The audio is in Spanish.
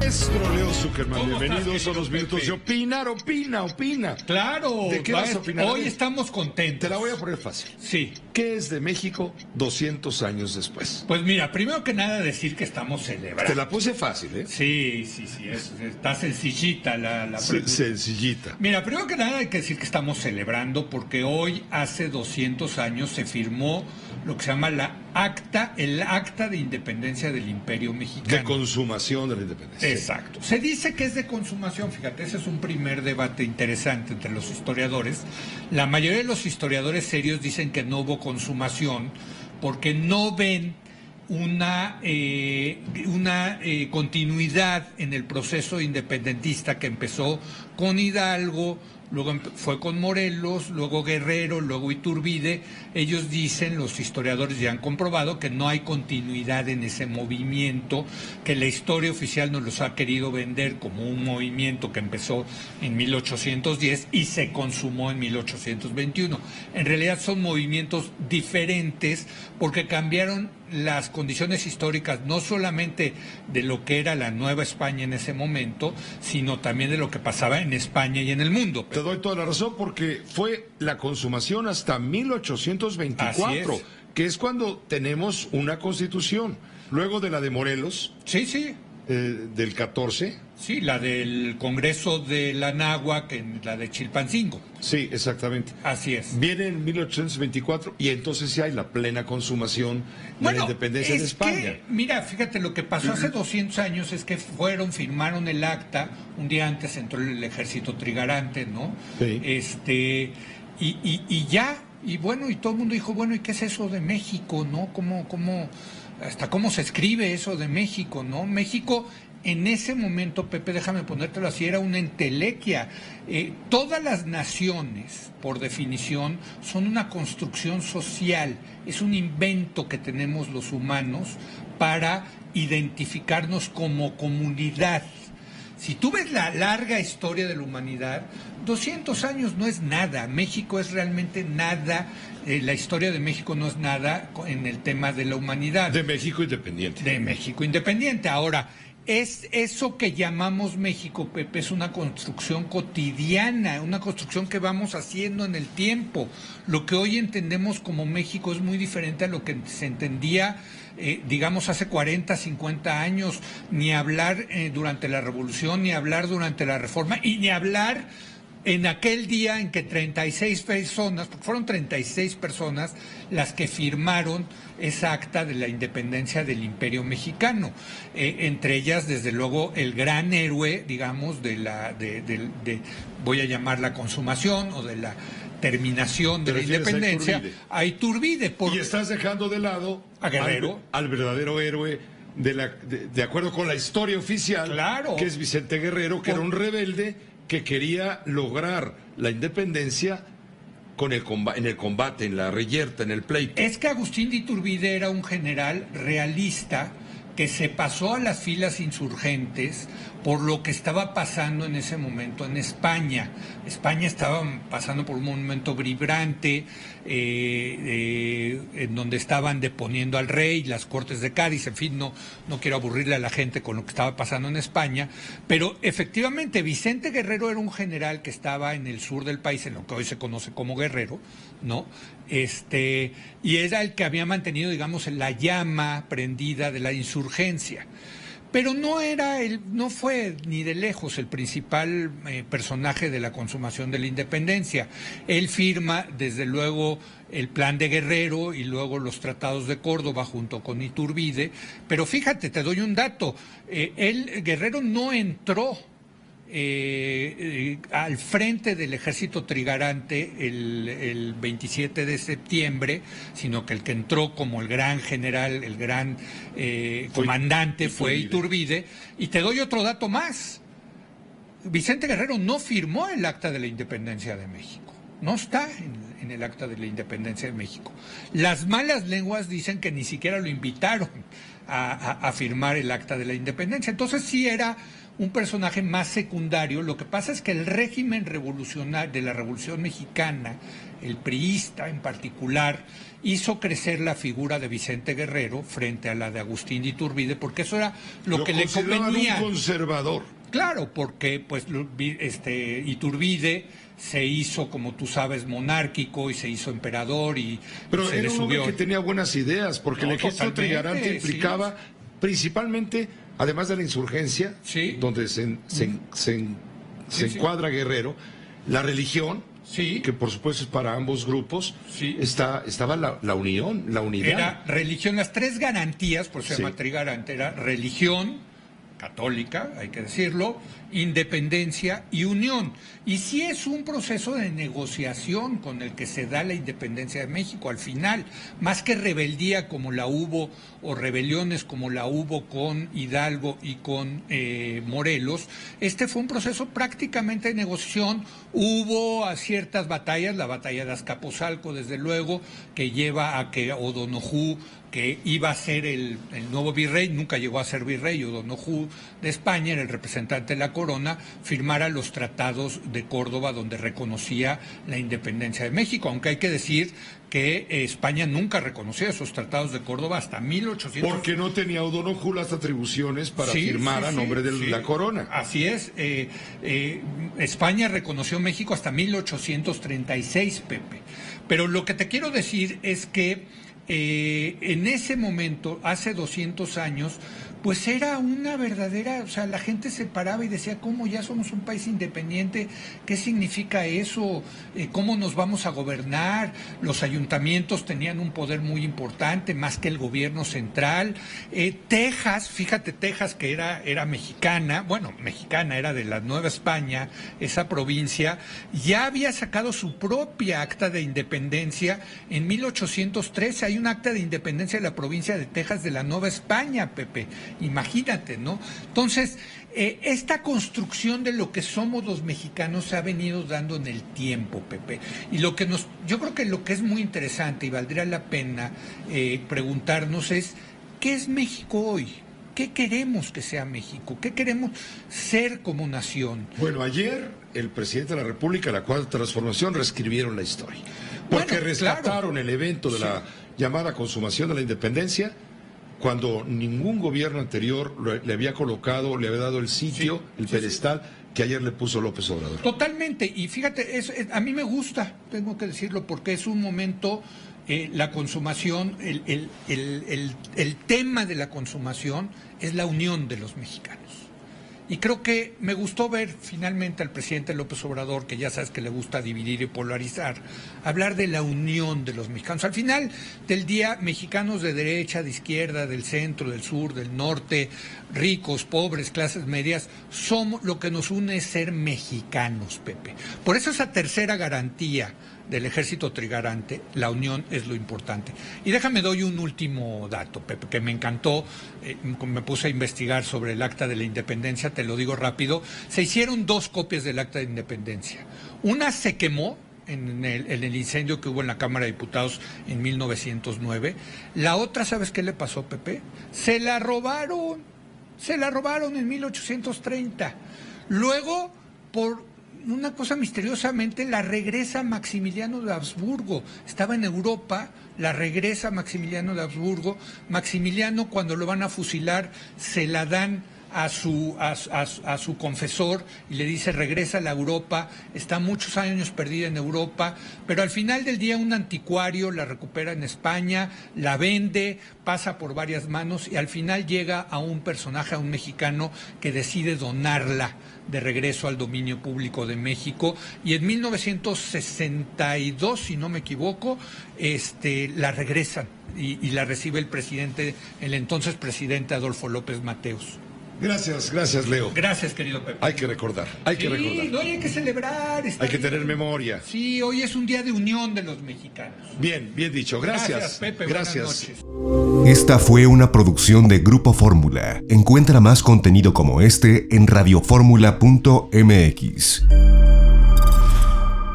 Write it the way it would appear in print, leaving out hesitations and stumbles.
Maestro Leo Zuckerman, ¿Cómo bienvenidos estás, a los minutos de Pepe? opina. Claro, ¿De qué vas a opinar? hoy estamos contentos. Te la voy a poner fácil. Sí. ¿Qué es de México 200 años después? Pues mira, primero que nada decir que estamos celebrando. Te la puse fácil, ¿eh? Sí, está sencillita la pregunta. Sencillita. Mira, primero que nada hay que decir que estamos celebrando porque hoy, hace 200 años, se firmó lo que se llama el Acta de Independencia del Imperio Mexicano. De consumación de la independencia. Exacto. Se dice que es de consumación, fíjate, ese es un primer debate interesante entre los historiadores. La mayoría de los historiadores serios dicen que no hubo consumación porque no ven una continuidad en el proceso independentista que empezó con Hidalgo, luego fue con Morelos, luego Guerrero, luego Iturbide. Ellos dicen, los historiadores ya han comprobado, que no hay continuidad en ese movimiento, que la historia oficial nos los ha querido vender como un movimiento que empezó en 1810 y se consumó en 1821. En realidad son movimientos diferentes porque cambiaron las condiciones históricas, no solamente de lo que era la Nueva España en ese momento, sino también de lo que pasaba en España y en el mundo. Te doy toda la razón porque fue la consumación hasta 1824, que es cuando tenemos una constitución. Luego de la de Morelos. Sí. Del 14. Sí, la del Congreso de la Náhuac, la de Chilpancingo. Sí, exactamente. Así es. Viene en 1824 y entonces ya hay la plena consumación de la independencia de España. Mira, fíjate, lo que pasó hace 200 años es que firmaron el acta, un día antes entró el ejército trigarante, ¿no? Sí. Y ya, y bueno, y todo el mundo dijo, bueno, ¿y qué es eso de México, no? Hasta cómo se escribe eso de México, ¿no? México, en ese momento, Pepe, déjame ponértelo así, era una entelequia. Todas las naciones, por definición, son una construcción social, es un invento que tenemos los humanos para identificarnos como comunidad. Si tú ves la larga historia de la humanidad, 200 años no es nada, México es realmente nada, la historia de México no es nada en el tema de la humanidad. De México independiente. De México independiente. Ahora, es eso que llamamos México, Pepe, es una construcción cotidiana, una construcción que vamos haciendo en el tiempo. Lo que hoy entendemos como México es muy diferente a lo que se entendía digamos, hace 40, 50 años, ni hablar durante la Revolución, ni hablar durante la Reforma, y ni hablar en aquel día en que 36 personas, porque fueron 36 personas las que firmaron esa acta de la independencia del Imperio Mexicano, entre ellas, desde luego, el gran héroe, digamos, voy a llamar la consumación o de la terminación de la independencia, a Iturbide. Y estás dejando de lado a Guerrero, al verdadero héroe de acuerdo con la historia oficial, claro, que es Vicente Guerrero, que era un rebelde que quería lograr la independencia en el combate, en la reyerta, en el pleito. Es que Agustín de Iturbide era un general realista que se pasó a las filas insurgentes por lo que estaba pasando en ese momento en España. España estaba pasando por un momento vibrante, en donde estaban deponiendo al rey, las Cortes de Cádiz, en fin, no quiero aburrirle a la gente con lo que estaba pasando en España, pero efectivamente Vicente Guerrero era un general que estaba en el sur del país, en lo que hoy se conoce como Guerrero, ¿no? Y era el que había mantenido, digamos, la llama prendida de la insurgencia. Pero no fue ni de lejos el principal personaje de la consumación de la independencia. Él firma, desde luego, el Plan de Guerrero y luego los Tratados de Córdoba junto con Iturbide. Pero fíjate, te doy un dato. Guerrero no entró al frente del ejército trigarante el 27 de septiembre, sino que el que entró como el gran general, el gran comandante fue Iturbide. Y te doy otro dato más. Vicente Guerrero no firmó el Acta de la Independencia de México. No está en el Acta de la Independencia de México. Las malas lenguas dicen que ni siquiera lo invitaron a firmar el Acta de la Independencia. Entonces sí era un personaje más secundario. Lo que pasa es que el régimen revolucionario de la Revolución Mexicana, el priista en particular, hizo crecer la figura de Vicente Guerrero frente a la de Agustín de Iturbide, porque eso era lo que le convenía. Un conservador. Claro, porque pues Iturbide se hizo, como tú sabes, monárquico y se hizo emperador pero se era le un hombre subió. que tenía buenas ideas, porque el ejército trigarante implicaba principalmente, además de la insurgencia, donde se encuadra Guerrero, la religión, que por supuesto es para ambos grupos, estaba la unión, la unidad. Era religión, las tres garantías, por eso se llama trigarante, era religión católica, hay que decirlo, independencia y unión. Y sí es un proceso de negociación con el que se da la independencia de México al final, más que rebeldía como la hubo, o rebeliones como la hubo con Hidalgo y con Morelos. Este fue un proceso prácticamente de negociación. Hubo ciertas batallas, la batalla de Azcapotzalco, desde luego, que lleva a que O'Donoghue, que iba a ser el nuevo virrey, nunca llegó a ser virrey, O'Donoghue de España, era el representante de la corona, firmara los tratados de Córdoba donde reconocía la independencia de México, aunque hay que decir que España nunca reconocía esos tratados de Córdoba hasta 1800. Porque no tenía O'Donoghue las atribuciones para firmar a nombre de la corona. Así es. España reconoció México hasta 1836, Pepe. Pero lo que te quiero decir es que en ese momento, hace 200 años, pues era una verdadera, o sea, la gente se paraba y decía, ¿cómo ya somos un país independiente? ¿Qué significa eso? ¿Cómo nos vamos a gobernar? Los ayuntamientos tenían un poder muy importante, más que el gobierno central. Texas, fíjate, Texas, que era mexicana, era de la Nueva España, esa provincia, ya había sacado su propia acta de independencia en 1813. Hay un acta de independencia de la provincia de Texas de la Nueva España, Pepe. Imagínate, ¿no? Entonces, esta construcción de lo que somos los mexicanos se ha venido dando en el tiempo, Pepe. Y yo creo que lo que es muy interesante y valdría la pena preguntarnos es, ¿qué es México hoy? ¿Qué queremos que sea México? ¿Qué queremos ser como nación? Bueno, ayer el presidente de la República, la Cuarta Transformación, reescribieron la historia. Porque rescataron el evento de la llamada consumación de la independencia, cuando ningún gobierno anterior le había colocado, le había dado el sitio, el pedestal que ayer le puso López Obrador. Totalmente, y fíjate, a mí me gusta, tengo que decirlo, porque es un momento, la consumación, el tema de la consumación es la unión de los mexicanos. Y creo que me gustó ver finalmente al presidente López Obrador, que ya sabes que le gusta dividir y polarizar, hablar de la unión de los mexicanos. Al final del día, mexicanos de derecha, de izquierda, del centro, del sur, del norte, ricos, pobres, clases medias, somos, lo que nos une es ser mexicanos, Pepe. Por eso esa tercera garantía del ejército trigarante, la unión es lo importante. Y déjame doy un último dato, Pepe, que me encantó, me puse a investigar sobre el acta de la independencia, te lo digo rápido. Se hicieron 2 copias del acta de independencia. Una se quemó en el incendio que hubo en la Cámara de Diputados en 1909. La otra, ¿sabes qué le pasó, Pepe? Se la robaron en 1830. Luego, por una cosa misteriosamente, la regresa Maximiliano de Habsburgo. Estaba en Europa, la regresa Maximiliano de Habsburgo. Maximiliano, cuando lo van a fusilar, se la dan a su confesor y le dice, regresa a la Europa, está muchos años perdida en Europa, pero al final del día un anticuario la recupera en España, la vende, pasa por varias manos y al final llega a un personaje, a un mexicano que decide donarla de regreso al dominio público de México, y en 1962, si no me equivoco, la regresan y la recibe el entonces presidente Adolfo López Mateos. Gracias, Leo. Gracias, querido Pepe. Hay que recordar. Hoy hay que celebrar. Hay que tener memoria. Sí, hoy es un día de unión de los mexicanos. Bien dicho. Gracias, Pepe. Gracias. Buenas noches. Esta fue una producción de Grupo Fórmula. Encuentra más contenido como este en radioformula.mx.